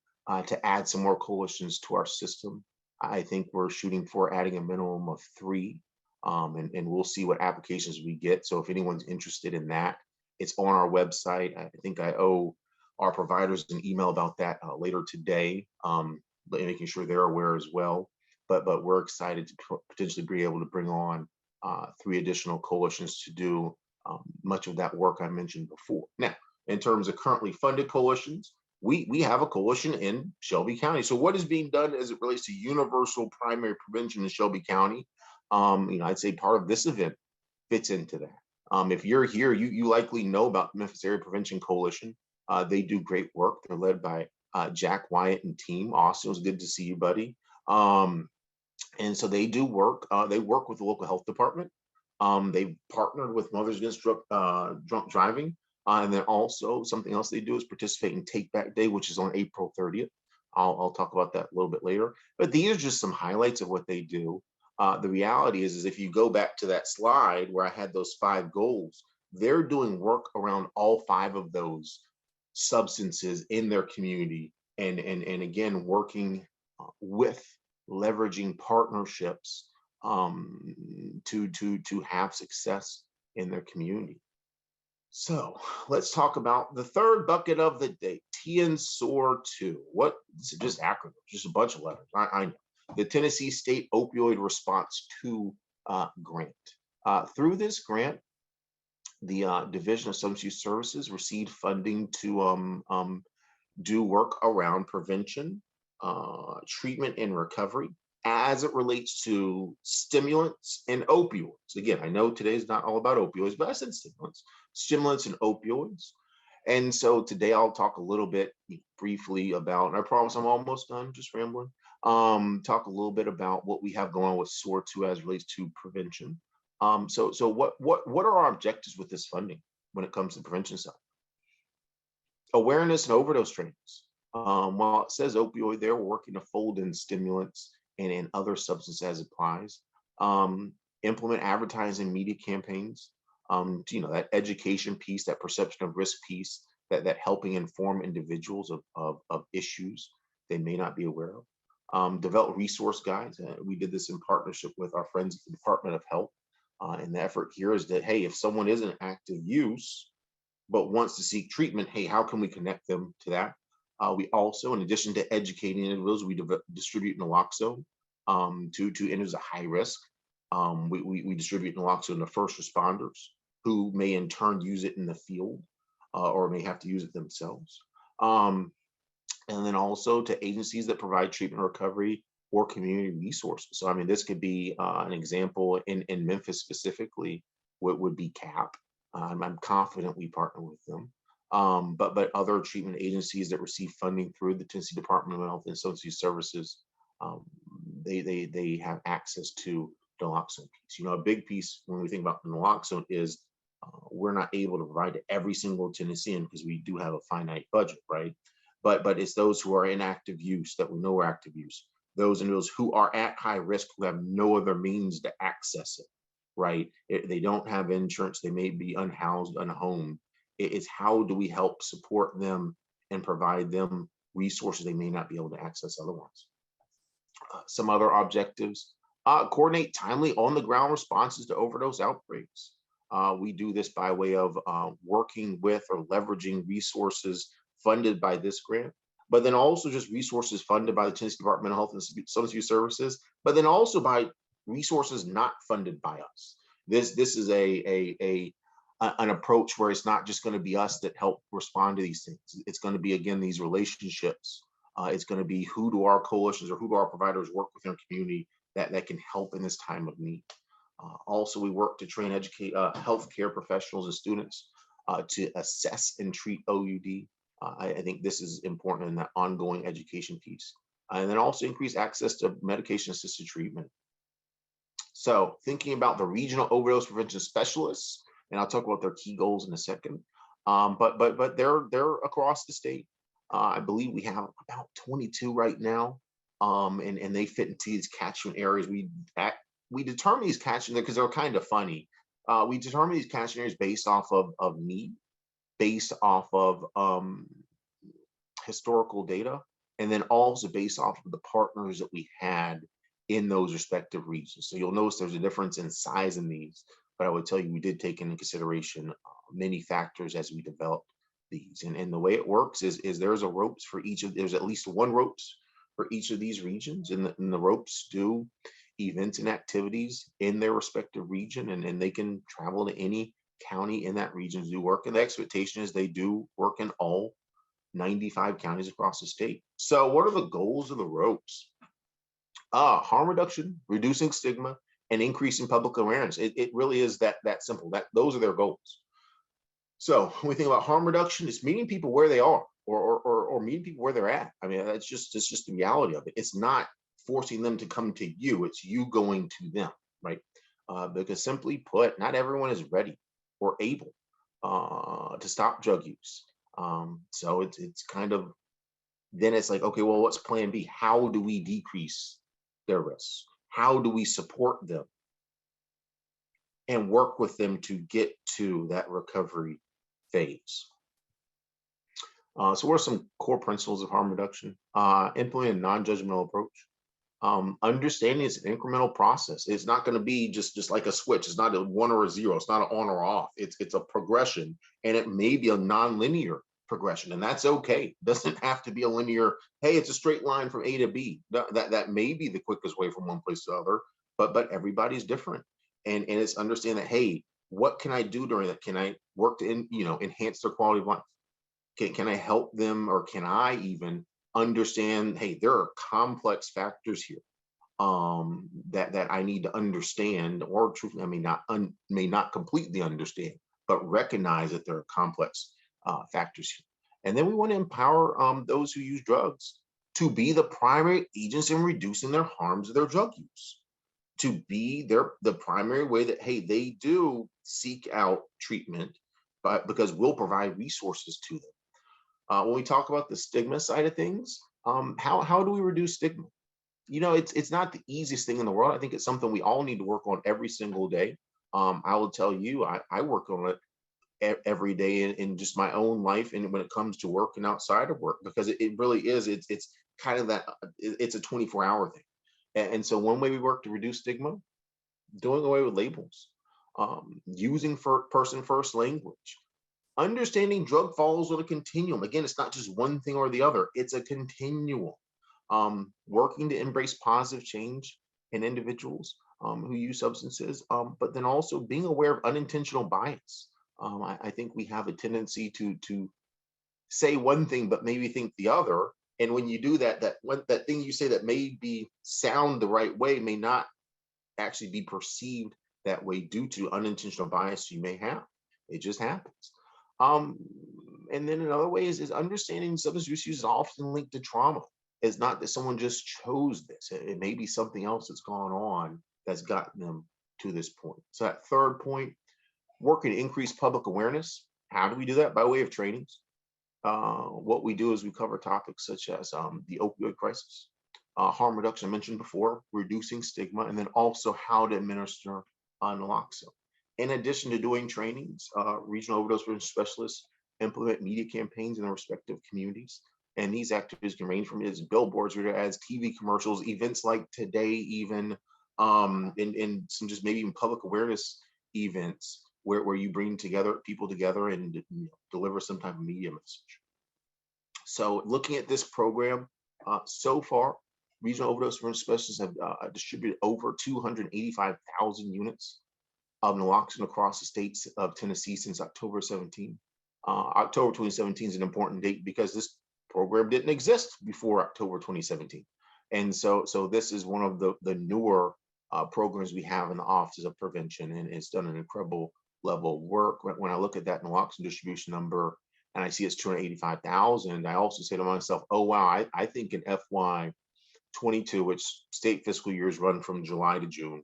to add some more coalitions to our system. I think we're shooting for adding a minimum of 3, and we'll see what applications we get. So if anyone's interested in that, it's on our website. I think I owe our providers an email about that later today, making sure they're aware as well. But we're excited to potentially be able to bring on 3 additional coalitions to do much of that work I mentioned before. Now, in terms of currently funded coalitions, we have a coalition in Shelby County. So what is being done as it relates to universal primary prevention in Shelby County? I'd say part of this event fits into that. If you're here, you likely know about the Memphis Area Prevention Coalition. They do great work. They're led by Jack Wyatt and team. Austin, it was good to see you, buddy. And so they do work. They work with the local health department. They've partnered with Mothers Against Drunk Driving. And then also something else they do is participate in Take Back Day, which is on April 30th. I'll talk about that a little bit later. But these are just some highlights of what they do. The reality is if you go back to that slide where I had those 5 goals, they're doing work around all 5 of those substances in their community. And again, working with leveraging partnerships to have success in their community. So let's talk about the third bucket of the day, TNSOR 2. What, this is just acronyms, just a bunch of letters. I know. The Tennessee State Opioid Response 2 grant. Through this grant, the Division of Substance Use Services received funding to do work around prevention, treatment, and recovery as it relates to stimulants and opioids. Again, I know today's not all about opioids, but I said stimulants and opioids. And so today I'll talk a little bit briefly about, and I promise I'm almost done, just rambling, talk a little bit about what we have going on with SOAR 2 as it relates to prevention. So what are our objectives with this funding when it comes to the prevention side? Awareness and overdose trainings. While it says opioid there, we're working to fold in stimulants and other substances as applies. Implement advertising media campaigns. That education piece, that perception of risk piece, that helping inform individuals of issues they may not be aware of. Develop resource guides. We did this in partnership with our friends at the Department of Health. And the effort here is that, hey, if someone is in active use, but wants to seek treatment, hey, how can we connect them to that? We also, in addition to educating individuals, we distribute naloxone to individuals at high risk. We distribute naloxone to first responders who may in turn use it in the field or may have to use it themselves. And then also to agencies that provide treatment recovery or community resources. So, I mean, this could be an example in Memphis specifically, what would be CAP. I'm confident we partner with them. But other treatment agencies that receive funding through the Tennessee Department of Health and Social Services, they have access to the naloxone piece. A big piece when we think about the naloxone is we're not able to provide to every single Tennessean because we do have a finite budget, right? But it's those who are in active use that we know are active use. Those individuals who are at high risk who have no other means to access it, right? They don't have insurance. They may be unhoused, unhomed. It's how do we help support them and provide them resources they may not be able to access otherwise. Some other objectives, coordinate timely on-the-ground responses to overdose outbreaks. We do this by way of working with or leveraging resources funded by this grant, but then also just resources funded by the Tennessee Department of Health and Substance Use Services, but then also by resources not funded by us. This is an approach where it's not just going to be us that help respond to these things. It's going to be, again, these relationships. It's going to be who do our coalitions or who do our providers work with in our community that can help in this time of need. Also, we work to train, educate healthcare professionals and students to assess and treat OUD. I think this is important in that ongoing education piece. And then also increase access to medication-assisted treatment. So thinking about the regional overdose prevention specialists, and I'll talk about their key goals in a second, but they're across the state. I believe we have about 22 right now, and they fit into these catchment areas. We determine these catchment because they're kind of funny. We determine these catchment areas based off of need, based off of historical data, and then also based off of the partners that we had in those respective regions. So you'll notice there's a difference in size in these, but I would tell you we did take into consideration many factors as we developed these. And the way it works is there's a ropes for each of, there's at least one ropes for each of these regions, and the ropes do events and activities in their respective region, and they can travel to any county in that region to do work. And the expectation is they do work in all 95 counties across the state. So what are the goals of the ropes? Harm reduction, reducing stigma, and increasing public awareness. It really is that simple. Those are their goals. So when we think about harm reduction, it's meeting people where they are, or meeting people where they're at. I mean, it's just the reality of it. It's not forcing them to come to you. It's you going to them, right? Because simply put, not everyone is ready or able to stop drug use. So it's kind of, then it's like, okay, well, what's plan B? How do we decrease their risks? How do we support them and work with them to get to that recovery phase? So what are some core principles of harm reduction? Implement a non-judgmental approach. Understanding it's an incremental process. It's not going to be just like a switch. It's not a 1 or a 0. It's not an on or off. It's a progression, and it may be a non-linear progression, and that's okay. It doesn't have to be a linear. Hey, it's a straight line from A to B. That may be the quickest way from one place to the other, but everybody's different, and it's understanding that, hey, what can I do during that? Can I work to enhance their quality of life? Can I help them, or can I even understand, hey, there are complex factors here that I need to understand, or truthfully, I may not completely understand, but recognize that there are complex factors here. And then we want to empower those who use drugs to be the primary agents in reducing their harms of their drug use, to be the primary way that, hey, they do seek out treatment, but because we'll provide resources to them. When we talk about the stigma side of things, how do we reduce stigma? It's not the easiest thing in the world. I think it's something we all need to work on every single day. I will tell you, I work on it every day in just my own life, and when it comes to work and outside of work, because it really is. It's kind of that. It's a 24-hour thing, and so one way we work to reduce stigma, doing away with labels, using person first language. Understanding drug follows on a continuum. Again, it's not just one thing or the other, it's a continuum. Working to embrace positive change in individuals who use substances, but then also being aware of unintentional bias. I think we have a tendency to say one thing, but maybe think the other. And when you do that, that thing you say that may be sound the right way may not actually be perceived that way due to unintentional bias you may have. It just happens. And then another way is understanding substance use is often linked to trauma. It's not that someone just chose this. It may be something else that's gone on that's gotten them to this point. So that third point, working to increase public awareness. How do we do that? By way of trainings. What we do is we cover topics such as the opioid crisis, harm reduction I mentioned before, reducing stigma, and then also how to administer naloxone. In addition to doing trainings, regional overdose prevention specialists implement media campaigns in their respective communities. And these activities can range from billboards, radio ads, TV commercials, events like today, even in some just maybe even public awareness events where you bring people together and deliver some type of media message. So looking at this program, so far, regional overdose prevention specialists have distributed over 285,000 units of naloxone across the states of Tennessee since October 17. October 2017 is an important date because this program didn't exist before October 2017. And so this is one of the newer programs we have in the Office of Prevention, and it's done an incredible level of work. When I look at that naloxone distribution number and I see it's 285,000, I also say to myself, oh, wow, I think in FY 22, which state fiscal years run from July to June,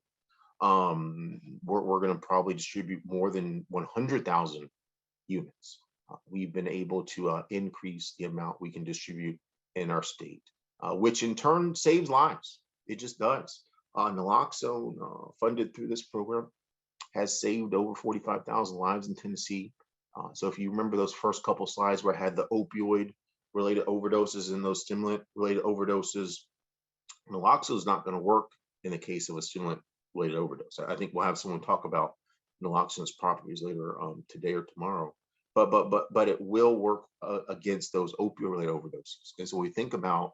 we're going to probably distribute more than 100,000 units. We've been able to increase the amount we can distribute in our state, which in turn saves lives. It just does. Naloxone, funded through this program, has saved over 45,000 lives in Tennessee. So if you remember those first couple slides where I had the opioid related overdoses and those stimulant related overdoses, naloxone is not going to work in the case of a stimulant related overdose. I think we'll have someone talk about naloxone's properties later today or tomorrow. But it will work against those opioid related overdoses. And so when we think about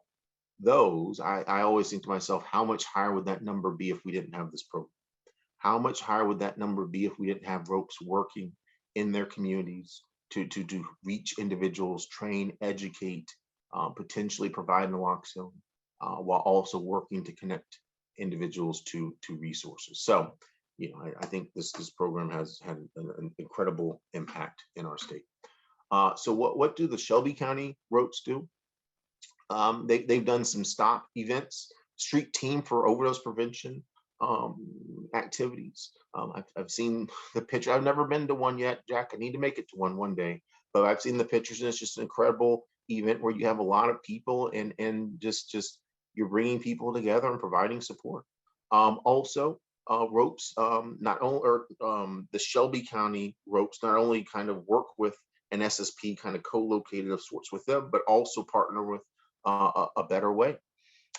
those, I always think to myself, how much higher would that number be if we didn't have this program? How much higher would that number be if we didn't have ropes working in their communities to reach individuals, train, educate, potentially provide naloxone, while also working to connect individuals to resources. So, I think this program has had an incredible impact in our state. So what do the Shelby County ropes do? They've done some stop events, street team for overdose prevention activities. I've seen the picture. I've never been to one yet, Jack. I need to make it to one day. But I've seen the pictures, and it's just an incredible event where you have a lot of people and just you're bringing people together and providing support. Also, ropes, not only, or the Shelby County ropes not only kind of work with an SSP kind of co-located of sorts with them, but also partner with a Better Way.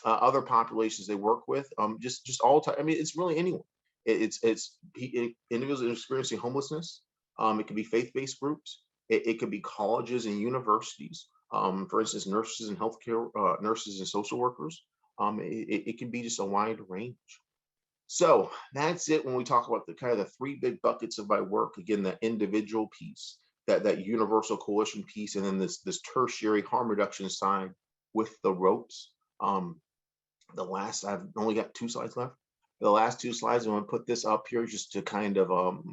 other populations they work with, just all time. I mean, it's really anyone. Individuals experiencing homelessness. It could be faith-based groups. It could be colleges and universities. For instance, nurses and healthcare, nurses and social workers. It can be just a wide range. So that's it when we talk about the kind of the three big buckets of my work. Again, the individual piece, that universal coalition piece, and then this tertiary harm reduction side with the ropes. I've only got 2 slides left. The last 2 slides, I'm going to put this up here just to kind of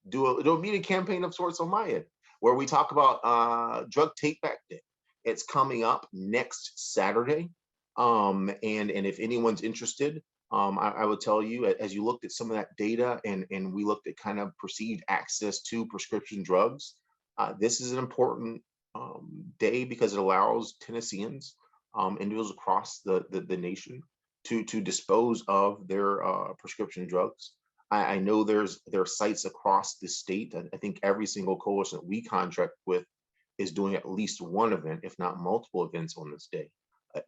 do a media campaign of sorts on my end, where we talk about Drug Take Back Day. It's coming up next Saturday. And if anyone's interested, I would tell you, as you looked at some of that data and we looked at kind of perceived access to prescription drugs, this is an important day because it allows Tennesseans, individuals across the nation, to dispose of their prescription drugs. I know there are sites across the state. I think every single coalition that we contract with is doing at least one event, if not multiple events on this day.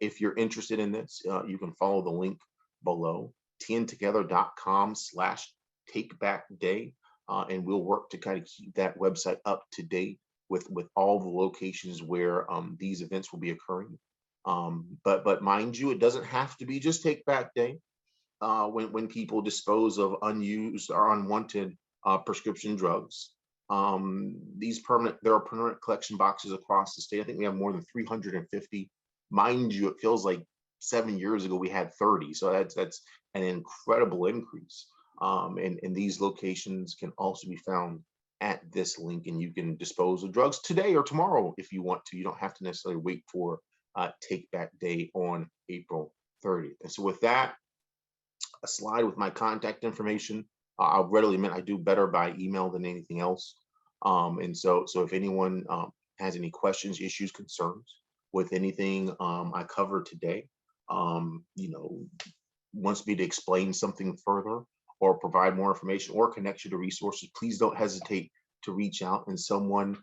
If you're interested in this, you can follow the link below, tntogether.com/takebackday, and we'll work to kind of keep that website up to date with all the locations where these events will be occurring. But mind you, it doesn't have to be just Take Back Day. When people dispose of unused or unwanted prescription drugs, there are permanent collection boxes across the state. I think we have more than 350. Mind you, it feels like 7 years ago we had 30, so that's an incredible increase. And these locations can also be found at this link, and you can dispose of drugs today or tomorrow if you want to. You don't have to necessarily wait for Take Back Day on April 30th. And so with that, a slide with my contact information. I'll readily admit I do better by email than anything else. And so if anyone has any questions, issues, concerns with anything I covered today, wants me to explain something further or provide more information or connect you to resources, please don't hesitate to reach out, and someone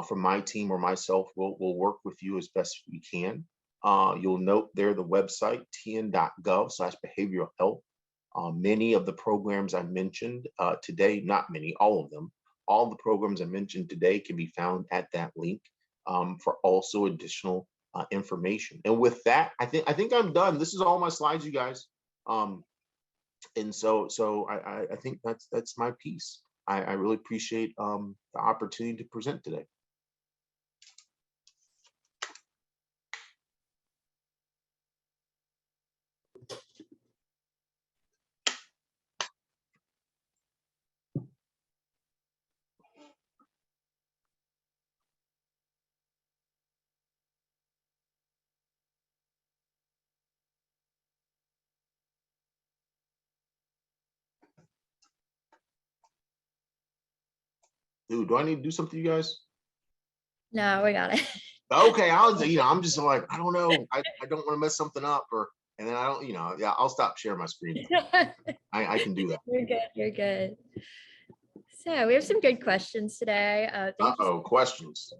from my team or myself will work with you as best we can. You'll note there the website, tn.gov/behavioral health. Many of the programs I mentioned today, not many, all of them, all the programs I mentioned today can be found at that link for also additional information. And with that, I think I'm done. This is all my slides, you guys. And so I think that's my piece. I really appreciate the opportunity to present today. Dude, do I need to do something, you guys? No, we got it. Okay, I'm just like, I don't know. I don't want to mess something up, and then I don't, yeah, I'll stop sharing my screen. I can do that. You're good. You're good. So we have some good questions today. Questions.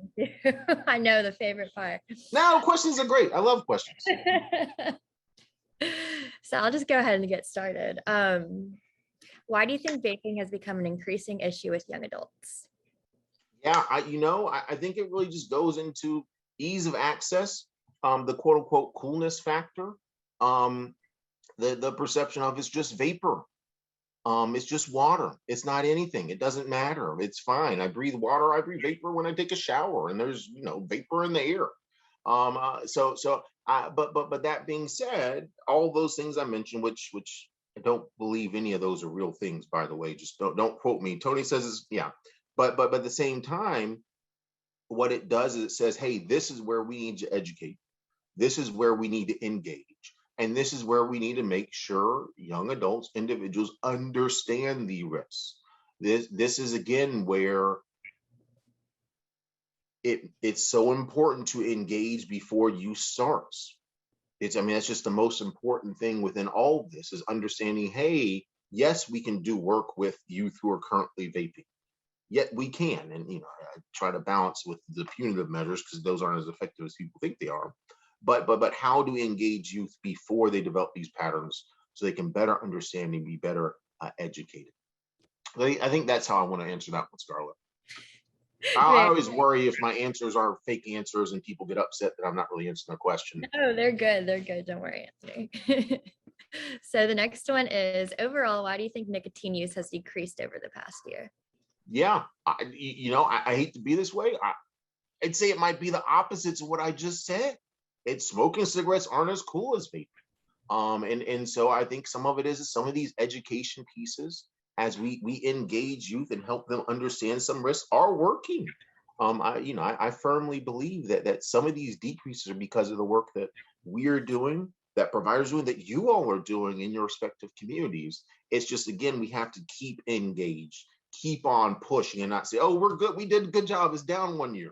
I know, the favorite part. No, questions are great. I love questions. So I'll just go ahead and get started. Why do you think vaping has become an increasing issue with young adults? Yeah, I think it really just goes into ease of access, the quote unquote coolness factor, the perception of it's just vapor. It's just water. It's not anything. It doesn't matter. It's fine. I breathe water. I breathe vapor when I take a shower, and there's vapor in the air. But that being said, all those things I mentioned, which I don't believe any of those are real things, by the way. Just don't quote me. Tony says yeah. But at the same time, what it does is it says, hey, this is where we need to educate. This is where we need to engage. And this is where we need to make sure young adults, individuals understand the risks. This is, again, where it's so important to engage before use starts. That's just the most important thing within all of this, is understanding, hey, yes, we can do work with youth who are currently vaping. Yet we can, and I try to balance with the punitive measures because those aren't as effective as people think they are. but how do we engage youth before they develop these patterns so they can better understand and be better educated? I think that's how I want to answer that one, Scarlett. I always worry if my answers are fake answers and people get upset that I'm not really answering their question. No, they're good. They're good. Don't worry, Anthony. So the next one is, overall, why do you think nicotine use has decreased over the past year? Yeah, I hate to be this way. I'd say it might be the opposites of what I just said. It's smoking cigarettes aren't as cool as vaping. And so I think some of it is some of these education pieces as we engage youth and help them understand some risks are working. I firmly believe that some of these decreases are because of the work that we're doing, that providers are doing, that you all are doing in your respective communities. It's just, again, we have to keep engaged, keep on pushing and not say, oh, we're good, we did a good job, it's down 1 year.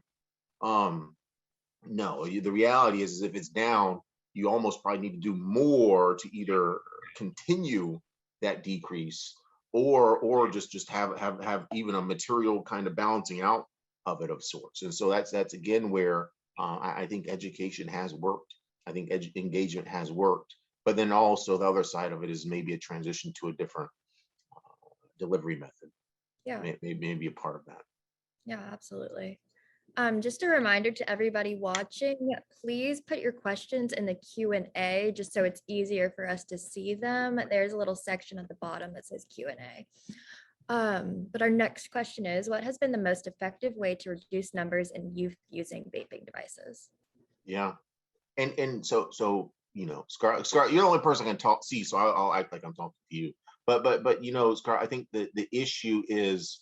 No, the reality is if it's down, you almost probably need to do more to either continue that decrease or just have even a material kind of balancing out of it of sorts. And so that's again where I think education has worked. I think engagement has worked. But then also the other side of it is maybe a transition to a different delivery method. Yeah. Maybe a part of that. Yeah, absolutely. Just a reminder to everybody watching, please put your questions in the Q&A just so it's easier for us to see them. There's a little section at the bottom that says Q&A. But our next question is, what has been the most effective way to reduce numbers in youth using vaping devices? Yeah. And so Scar, you're the only person I can see, so I'll act like I'm talking to you. But Scar, I think the issue is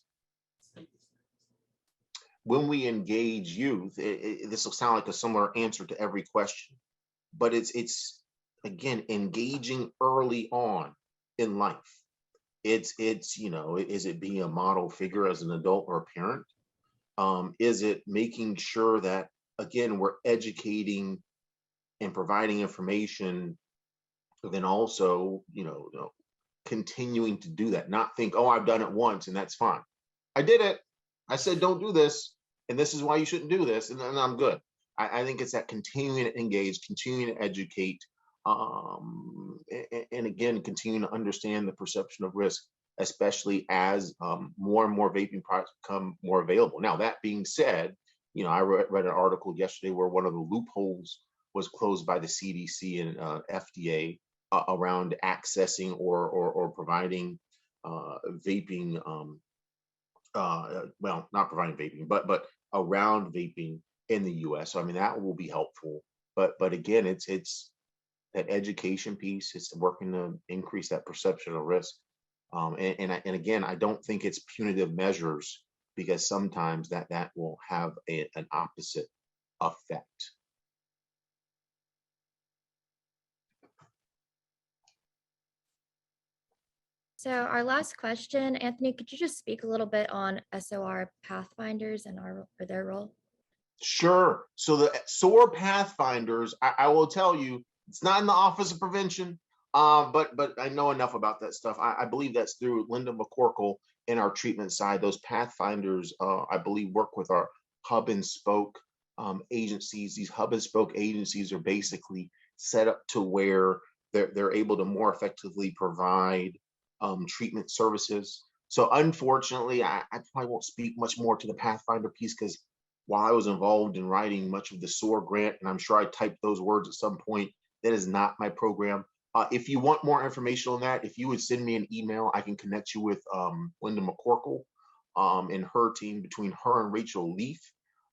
when we engage youth, this will sound like a similar answer to every question, but it's again engaging early on in life. It's is it being a model figure as an adult or a parent? Is it making sure that again we're educating and providing information, but then also continuing to do that, not think, oh, I've done it once and that's fine. I did it. I said, don't do this. And this is why you shouldn't do this. And I'm good. I think it's that continuing to engage, continuing to educate, and again, continuing to understand the perception of risk, especially as more and more vaping products become more available. Now, that being said, I read an article yesterday where one of the loopholes was closed by the CDC and FDA around accessing or providing vaping, well, not providing vaping, but around vaping in the US. So I mean, that will be helpful. But again, it's that education piece, it's working to increase that perception of risk. And again, I don't think it's punitive measures, because sometimes that will have an opposite effect. So our last question, Anthony, could you just speak a little bit on SOR Pathfinders and their role? Sure. So the SOAR Pathfinders, I will tell you, it's not in the Office of Prevention, but I know enough about that stuff. I believe that's through Linda McCorkle in our treatment side. Those Pathfinders, I believe, work with our hub and spoke agencies. These hub and spoke agencies are basically set up to where they're able to more effectively provide treatment services. So unfortunately, I probably won't speak much more to the Pathfinder piece, because while I was involved in writing much of the SOAR grant, and I'm sure I typed those words at some point, that is not my program. If you want more information on that, if you would send me an email, I can connect you with Linda McCorkle and her team. Between her and Rachel Leaf,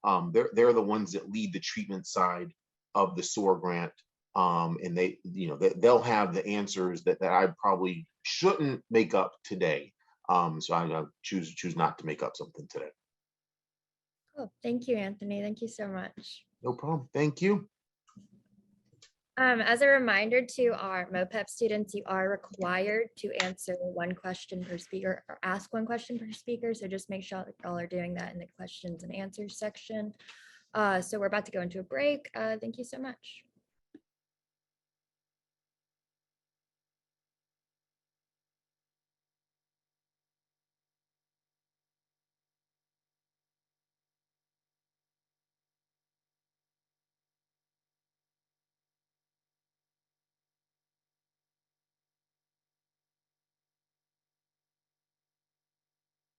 they're the ones that lead the treatment side of the SOAR grant. And they'll have the answers that I probably shouldn't make up today. So I choose not to make up something today. Cool. Thank you, Anthony. Thank you so much. No problem. Thank you. As a reminder to our MOPEP students, you are required to answer one question per speaker or ask one question per speaker. So just make sure that y'all are doing that in the questions and answers section. So we're about to go into a break. Thank you so much.